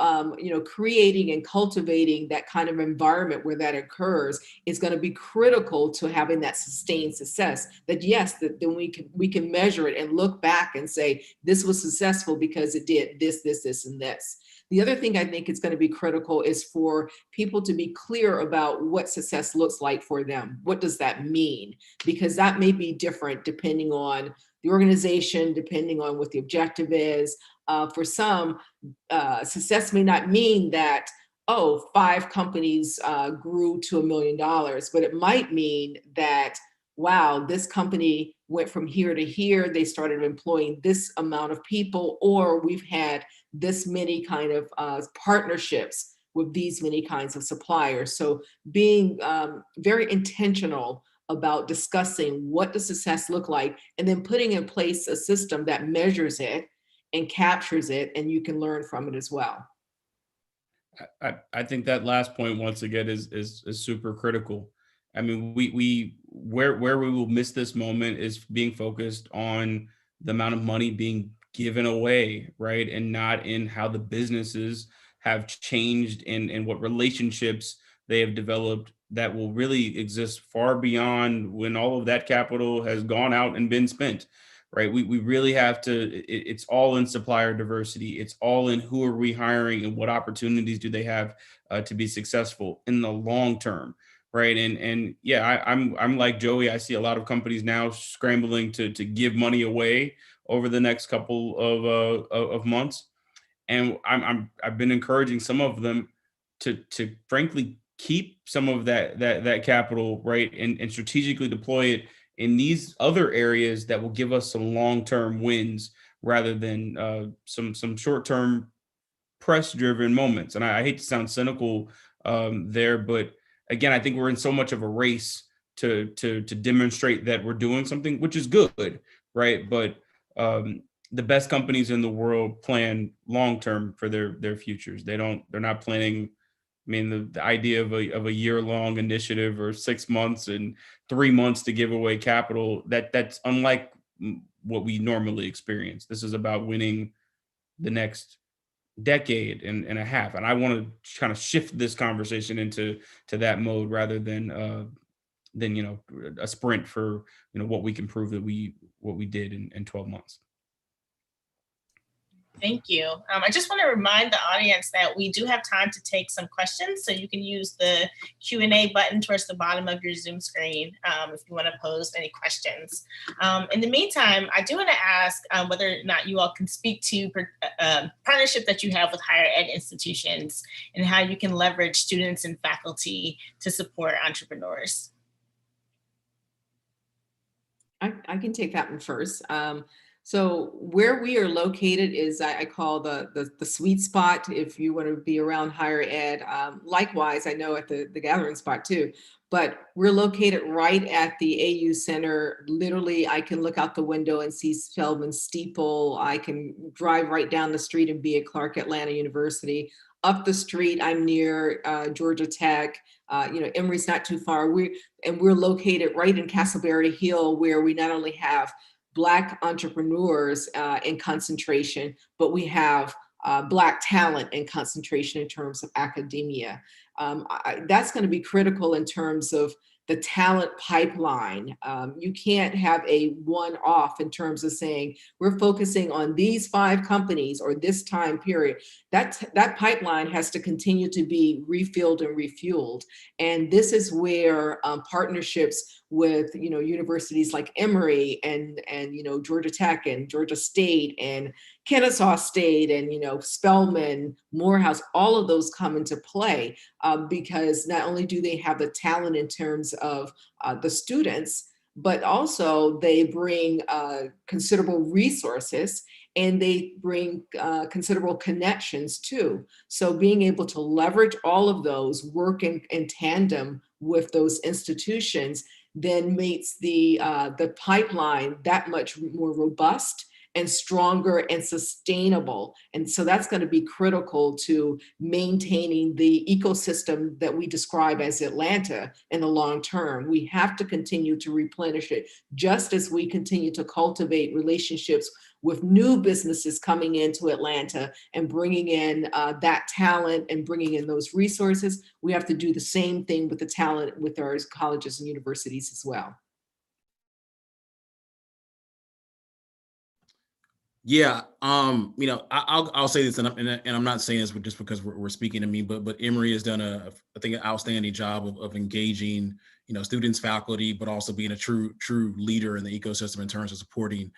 creating and cultivating that kind of environment where that occurs is going to be critical to having that sustained success. That yes, that then we can measure it and look back and say, this was successful because it did this, this, this, and this. The other thing I think is going to be critical is for people to be clear about what success looks like for them. What does that mean? Because that may be different depending on the organization, depending on what the objective is. For some, success may not mean that, 5 companies grew to $1 million, but it might mean that, wow, this company went from here to here, they started employing this amount of people, or we've had this many kind of partnerships with these many kinds of suppliers. So being very intentional about discussing what does success look like, and then putting in place a system that measures it and captures it, and you can learn from it as well.
I think that last point once again is super critical. I mean, where we will miss this moment is being focused on the amount of money being given away, right? And not in how the businesses have changed and what relationships they have developed that will really exist far beyond when all of that capital has gone out and been spent. Right. We really have to, it's all in supplier diversity. It's all in who are we hiring and what opportunities do they have to be successful in the long term. Right. And yeah, I'm like Joey. I see a lot of companies now scrambling to give money away over the next couple of months. And I've been encouraging some of them to frankly keep some of that capital, right, and strategically deploy it in these other areas that will give us some long-term wins rather than some short-term press-driven moments. And I hate to sound cynical there, but again, I think we're in so much of a race to demonstrate that we're doing something, which is good, right? But the best companies in the world plan long-term for their futures. They're not planning. I mean, the idea of a year-long initiative or 6 months and 3 months to give away capital, that's unlike what we normally experience. This is about winning the next decade and a half. And I want to kind of shift this conversation into that mode rather than a sprint for what we can prove that what we did in 12 months.
Thank you. I just want to remind the audience that we do have time to take some questions, so you can use the Q&A button towards the bottom of your Zoom screen if you want to pose any questions. In the meantime, I do want to ask whether or not you all can speak to partnership that you have with higher ed institutions and how you can leverage students and faculty to support entrepreneurs.
I can take that one first. So where we are located is I call the sweet spot if you want to be around higher ed. Likewise, I know at the gathering spot too, but we're located right at the AU Center. Literally, I can look out the window and see Feldman Steeple. I can drive right down the street and be at Clark Atlanta University. Up the street, I'm near Georgia Tech. Emory's not too far. We're located right in Castleberry Hill, where we not only have Black entrepreneurs in concentration, but we have Black talent in concentration in terms of academia. That's going to be critical in terms of the talent pipeline. You can't have a one-off in terms of saying, we're focusing on these 5 companies or this time period. That pipeline has to continue to be refilled and refueled. And this is where partnerships with, universities like Emory and Georgia Tech and Georgia State and Kennesaw State and, Spelman, Morehouse, all of those come into play because not only do they have the talent in terms of the students, but also they bring considerable resources and they bring considerable connections too. So being able to leverage all of those, work in tandem with those institutions, then makes the pipeline that much more robust and stronger and sustainable. And so that's going to be critical to maintaining the ecosystem that we describe as Atlanta in the long term. We have to continue to replenish it, just as we continue to cultivate relationships with new businesses coming into Atlanta and bringing in that talent and bringing in those resources. We have to do the same thing with the talent with our colleges and universities as well.
Yeah, I'll say this, and I'm not saying this just because we're speaking to me, but Emory has done I think an outstanding job of engaging, students, faculty, but also being a true leader in the ecosystem in terms of supporting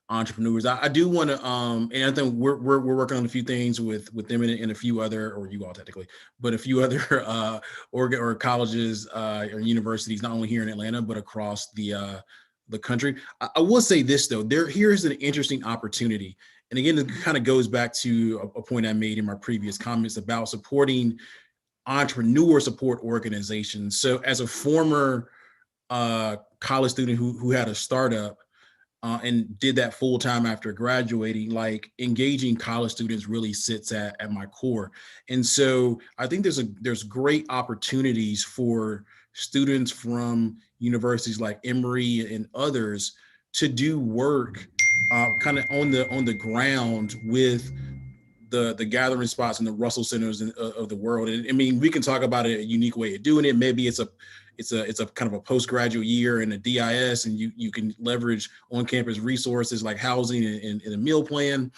entrepreneurs. I do want to, and I think we're working on a few things with them and a few other, or you all technically, but a few other or colleges or universities, not only here in Atlanta but across the country. I will say this though, here's an interesting opportunity. And again, it kind of goes back to a point I made in my previous comments about supporting entrepreneur support organizations. So as a former college student who had a startup and did that full time after graduating, like engaging college students really sits at my core. And so I think there's great opportunities for students from universities like Emory and others to do work kind of on the ground with the gathering spots and the Russell Centers of the world. And I mean, we can talk about a unique way of doing it. Maybe it's a kind of a postgraduate year and a DIS, and you can leverage on-campus resources like housing and a meal plan.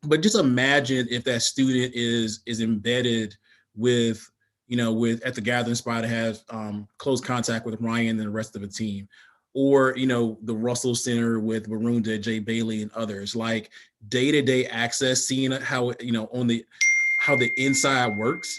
But just imagine if that student is embedded with at the gathering spot, has close contact with Ryan and the rest of the team, or the Russell Center with Burunda, Jay Bailey, and others. Like day-to-day access, seeing how how the inside works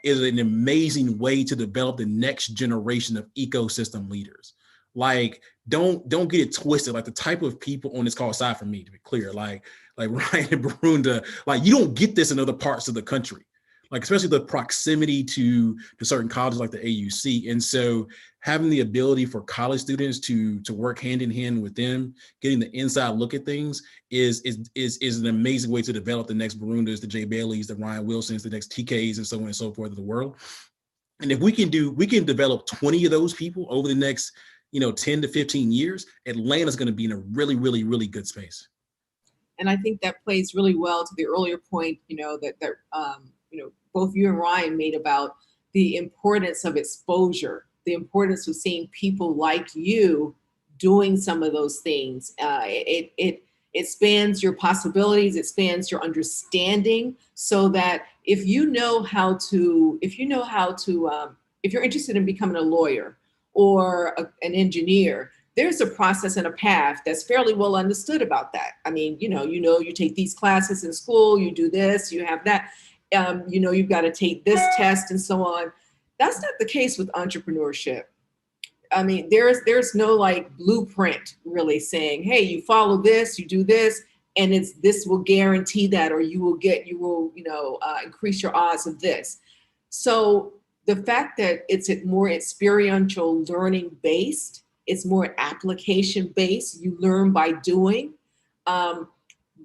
is an amazing way to develop the next generation of ecosystem leaders. Like don't get it twisted. Like the type of people on this call, aside from me, to be clear, like Ryan and Burunda, like you don't get this in other parts of the country. Like especially the proximity to certain colleges like the AUC. And so having the ability for college students to work hand in hand with them, getting the inside look at things is an amazing way to develop the next Burundas, the Jay Baileys, the Ryan Wilsons, the next TKs, and so on and so forth of the world. And if we can develop 20 of those people over the next 10 to 15 years, Atlanta's going to be in a really, really, really good space.
And I think that plays really well to the earlier point, that both you and Ryan made about the importance of exposure, the importance of seeing people like you doing some of those things. It expands your possibilities, it expands your understanding, so that if you're interested in becoming a lawyer or an engineer, there's a process and a path that's fairly well understood about that. I mean, you take these classes in school, you do this, you have that. You've got to take this test and so on. That's not the case with entrepreneurship. I mean, there's no like blueprint really saying, hey, you follow this, you do this, and this will guarantee that, or you will increase your odds of this. So the fact that it's more experiential learning based, it's more application based, you learn by doing,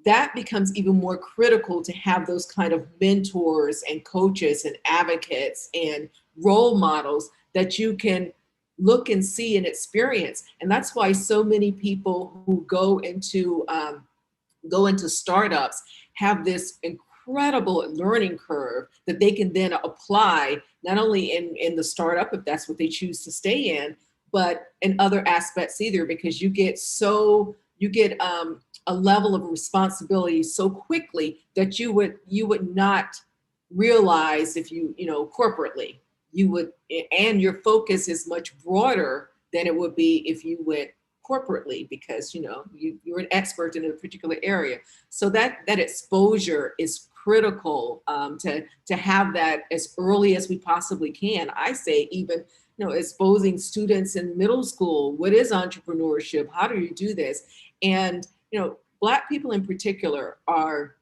that becomes even more critical to have those kind of mentors and coaches and advocates and role models that you can look and see and experience. And that's why so many people who go into startups have this incredible learning curve that they can then apply not only in the startup, if that's what they choose to stay in, but in other aspects either, because you get a level of responsibility so quickly that you would not realize if corporately you would, and your focus is much broader than it would be if you went corporately, because you're an expert in a particular area. So that exposure is critical, to have that as early as we possibly can. I say even exposing students in middle school, what is entrepreneurship, how do you do this? And Black people in particular are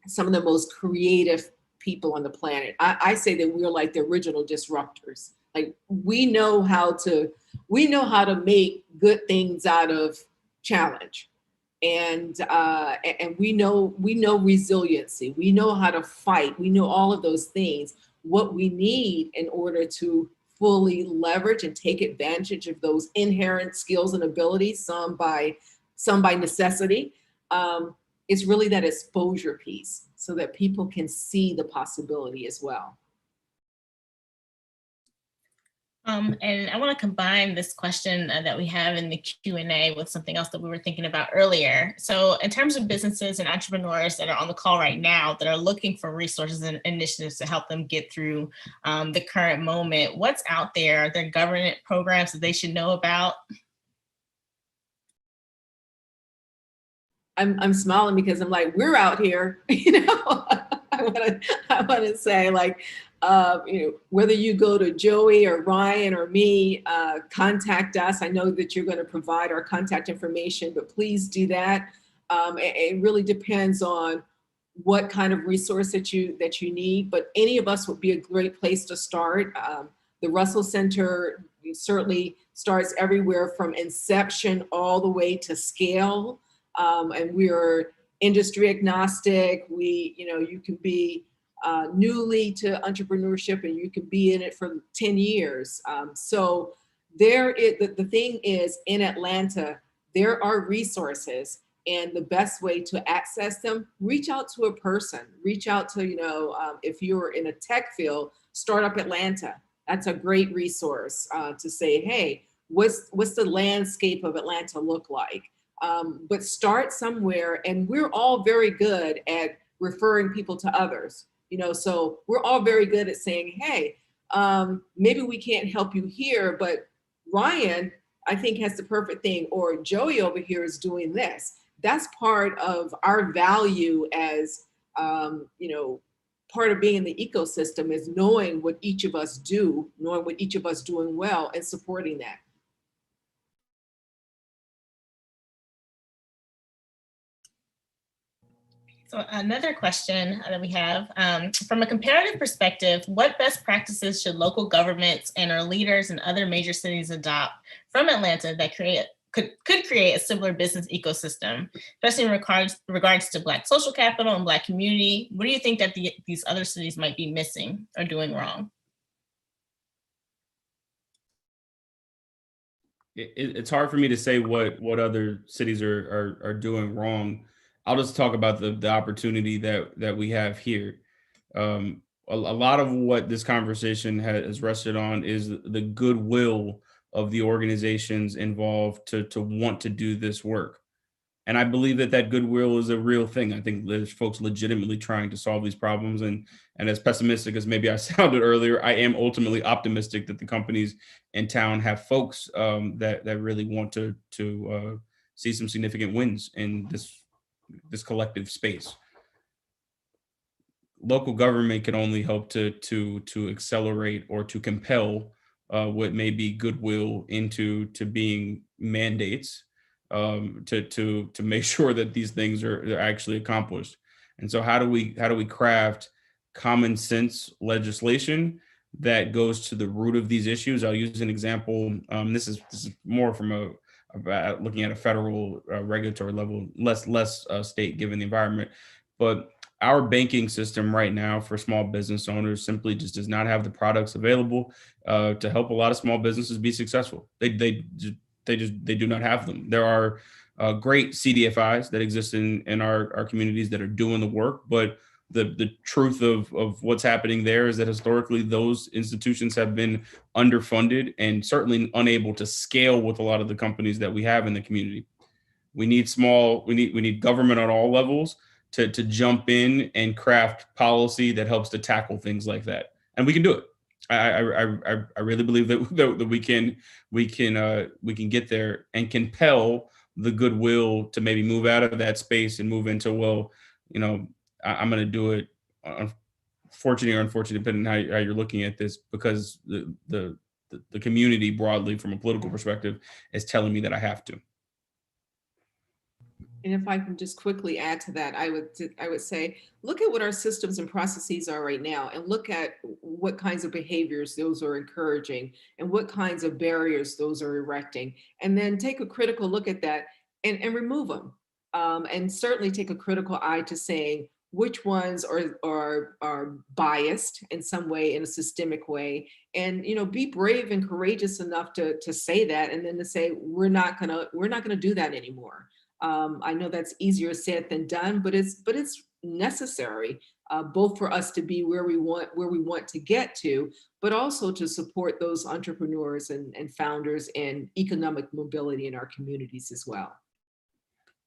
some of the most creative people on the planet. I say that we're like the original disruptors. Like we know how to make good things out of challenge, and we know resiliency. We know how to fight. We know all of those things. What we need in order to fully leverage and take advantage of those inherent skills and abilities, some by necessity, is really that exposure piece, so that people can see the possibility as well.
And I want to combine this question that we have in the Q&A with something else that we were thinking about earlier. So in terms of businesses and entrepreneurs that are on the call right now that are looking for resources and initiatives to help them get through the current moment, what's out there? Are there government programs that they should know about?
I'm smiling because I'm like, we're out here, I want to say, like, whether you go to Joey or Ryan or me, contact us. I know that you're going to provide our contact information, but please do that. It really depends on what kind of resource that you need, but any of us would be a great place to start. The Russell Center certainly starts everywhere from inception all the way to scale. And we're industry agnostic. You can be newly to entrepreneurship and you can be in it for 10 years. So the thing is, in Atlanta, there are resources, and the best way to access them, reach out to a person, reach out to, if you're in a tech field, Startup Atlanta. That's a great resource to say, hey, what's the landscape of Atlanta look like? But start somewhere, and we're all very good at referring people to others, so we're all very good at saying, hey, maybe we can't help you here, but Ryan, I think, has the perfect thing, or Joey over here is doing this. That's part of our value as, part of being in the ecosystem, is knowing what each of us do, knowing what each of us doing well, and supporting that.
So another question that we have, from a comparative perspective, what best practices should local governments and our leaders in other major cities adopt from Atlanta that could create a similar business ecosystem, especially in regards to Black social capital and Black community? What do you think that these other cities might be missing or doing wrong?
It's hard for me to say what other cities are doing wrong. I'll just talk about the opportunity that we have here. A lot of what this conversation has rested on is the goodwill of the organizations involved to want to do this work. And I believe that goodwill is a real thing. I think there's folks legitimately trying to solve these problems. And as pessimistic as maybe I sounded earlier, I am ultimately optimistic that the companies in town have folks that really want to see some significant wins in this collective space. Local government can only help to accelerate or to compel what may be goodwill into being mandates, to make sure that these things are actually accomplished. And so how do we craft common sense legislation that goes to the root of these issues? I'll use an example. This is more from looking at a federal regulatory level, less state given the environment. But our banking system right now for small business owners simply just does not have the products available to help a lot of small businesses be successful. They do not have them. There are great CDFIs that exist in our communities that are doing the work, but the truth of what's happening there is that historically those institutions have been underfunded and certainly unable to scale with a lot of the companies that we have in the community. We need government on all levels to jump in and craft policy that helps to tackle things like that, and we can do it. I really believe that we can get there and compel the goodwill to maybe move out of that space and move into, well, I'm going to do it, fortunate or unfortunate, depending on how you're looking at this, because the community broadly, from a political perspective, is telling me that I have to.
And if I can just quickly add to that, I would say, look at what our systems and processes are right now, and look at what kinds of behaviors those are encouraging and what kinds of barriers those are erecting, and then take a critical look at that and remove them. And certainly take a critical eye to saying which ones are biased in some way, in a systemic way, and be brave and courageous enough to say that, and then to say we're not gonna do that anymore. I know that's easier said than done, but it's necessary, both for us to be where we want to get to, but also to support those entrepreneurs and founders and economic mobility in our communities as well.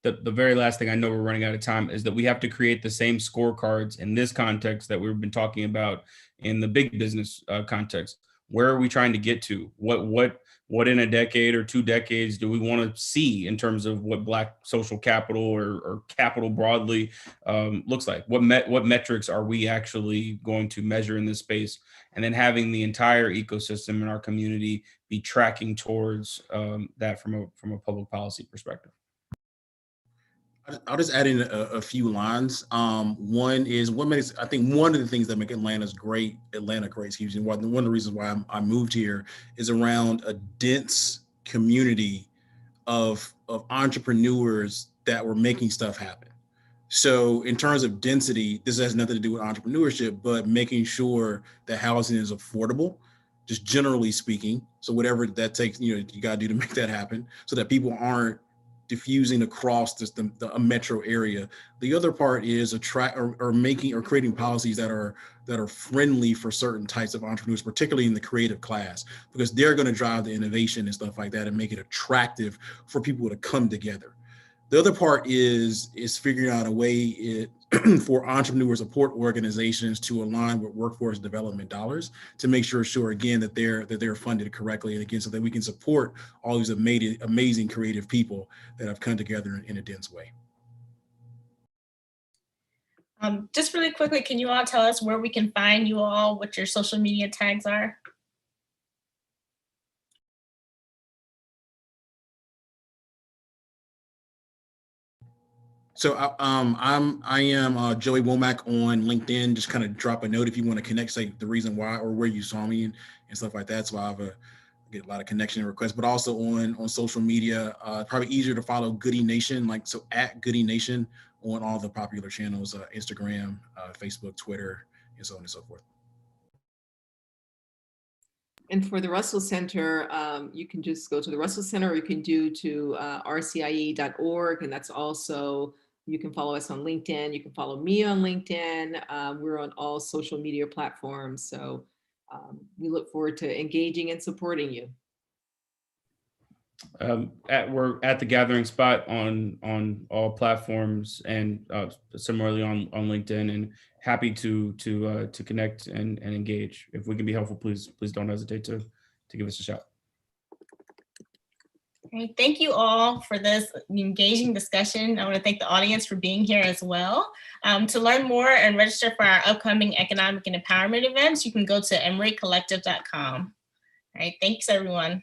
The very last thing, I know we're running out of time, is that we have to create the same scorecards in this context that we've been talking about in the big business context. Where are we trying to get to? What in a decade or 2 decades do we want to see in terms of what Black social capital or capital broadly looks like? What metrics are we actually going to measure in this space? And then having the entire ecosystem in our community be tracking towards that from a public policy perspective.
I'll just add in a few lines. One is I think one of the things that make Atlanta great, excuse me, one of the reasons why I moved here is around a dense community of entrepreneurs that were making stuff happen. So in terms of density, this has nothing to do with entrepreneurship, but making sure that housing is affordable, just generally speaking. So whatever that takes, you got to do to make that happen, so that people aren't diffusing across a metro area. The other part is creating policies that are friendly for certain types of entrepreneurs, particularly in the creative class, because they're going to drive the innovation and stuff like that and make it attractive for people to come together. The other part is figuring out a way for entrepreneur support organizations to align with workforce development dollars to make sure again that they're funded correctly, and again so that we can support all these amazing creative people that have come together in a dense way.
Just really quickly, can you all tell us where we can find you all, what your social media tags are?
So I am Joey Womack on LinkedIn. Just kind of drop a note if you want to connect, say the reason why or where you saw me and stuff like that. So I get a lot of connection requests, but also on social media. Probably easier to follow Goodie Nation, at Goodie Nation on all the popular channels, Instagram, Facebook, Twitter, and so on and so forth.
And for the Russell Center, you can just go to the Russell Center, or you can do to rcie.org, and that's also, you can follow us on LinkedIn. You can follow me on LinkedIn. We're on all social media platforms. So we look forward to engaging and supporting you.
We're at the Gathering Spot on all platforms, and similarly on LinkedIn, and happy to connect and engage. If we can be helpful, please don't hesitate to give us a shout.
Great. Thank you all for this engaging discussion. I want to thank the audience for being here as well. To learn more and register for our upcoming economic and empowerment events, you can go to emorycollective.com. All right, thanks everyone.